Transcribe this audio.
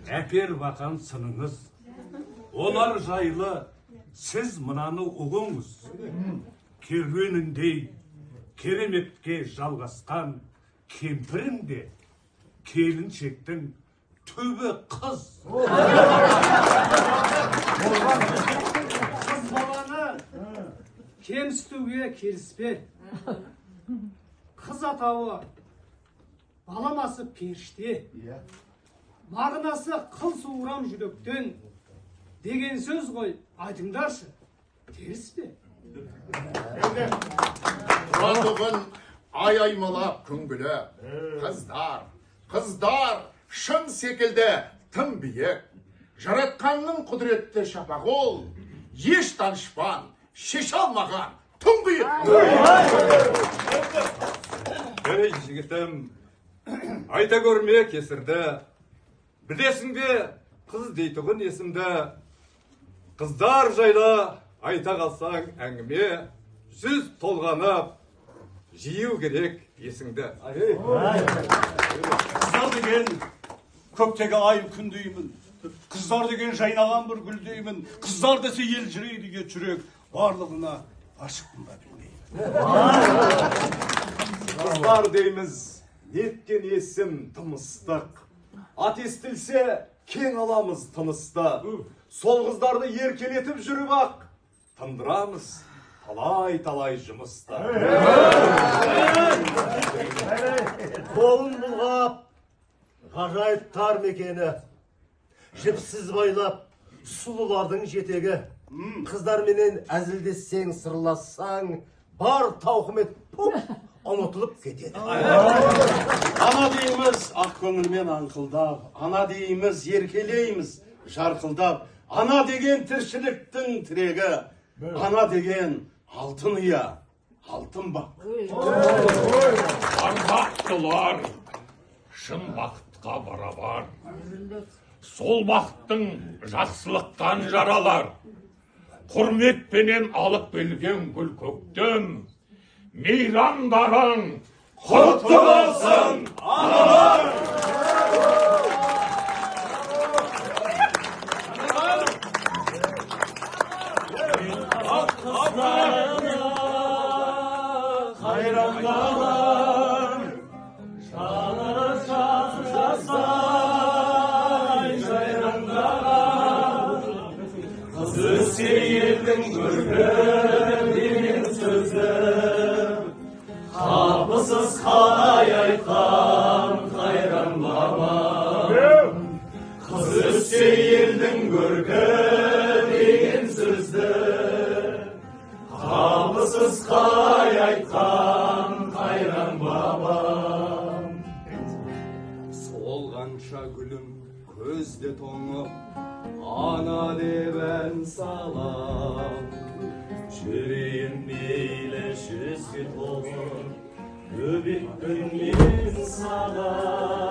әпер бақан сыныңыз. Олар жайлы сіз мынаны ұғыңыз. Керуеніндей кереметке жалғасқан кемпірінде келіншектің түбі қыз. Қыз баланы кемсітуге келіспе. Қыз атауы баламасы періште. Мағынасы қыл суырам жүректен деген сөз ғой, айтыңдаршы, теріс пе? Бүгін ай аймалап күнгілі, қыздар шың секілді тым биік, жаратқанның құдіретті шапағы ол, еш данышпан шеше алмаған тұңғиық. Ей жігітім, айта көрме кесірді, білесің бе қыз дейтұғын есімді, қыздар жайлы айта қалсаң әңгіме, жүз толғанып, жию керек есіңді. Қыздар деген көктегі ай күндеймін. Қыздар деген жайнаған бір гүлдеймін. Қыздар десе елжірейді ет жүрек, барлығына ашықпын ба білмеймін. Қыздар дейміз, неткен есім тымыстық. Ат естілсе, кең аламыз тынысты. Сол қыздарды еркелетіп жүріп ақ, тындырамыз талай жұмысты. Қолын бұлғап, ғажайыптар мекені, жіпсіз байлап, сұлулардың жетегі. Қыздарменен әзілдессең, сырлассаң, бар тауқымет ұмытылып кетеді. Ана дейміз ақ көңілмен аңқылдап, ана дейміз еркелейміз жарқылдап, ана деген тіршіліктің тірегі, ана деген алтын ұя, алтын бақ. Бақыттылар шын бақытқа барабар, сол бақыттың жақсылықтан жаралар. Құрметпенен алып келген гүл көктем, мейрамдарың құтты болсын, аналар! Қайраңдалар, шалары шашы жасай, жайраңдалар. Қыз өссе елдің көркі деген сөзі, қапысыз қалай айтқан қайран бабам. Қыз өссе елдің көркі деген сөзді, қапысыз қалай айтқан қайран бабам. Солғанша гүлім көзде тоңып, ана деп ән салам. Жүрейін мейлі жүзге толып, өбекпін мен саған.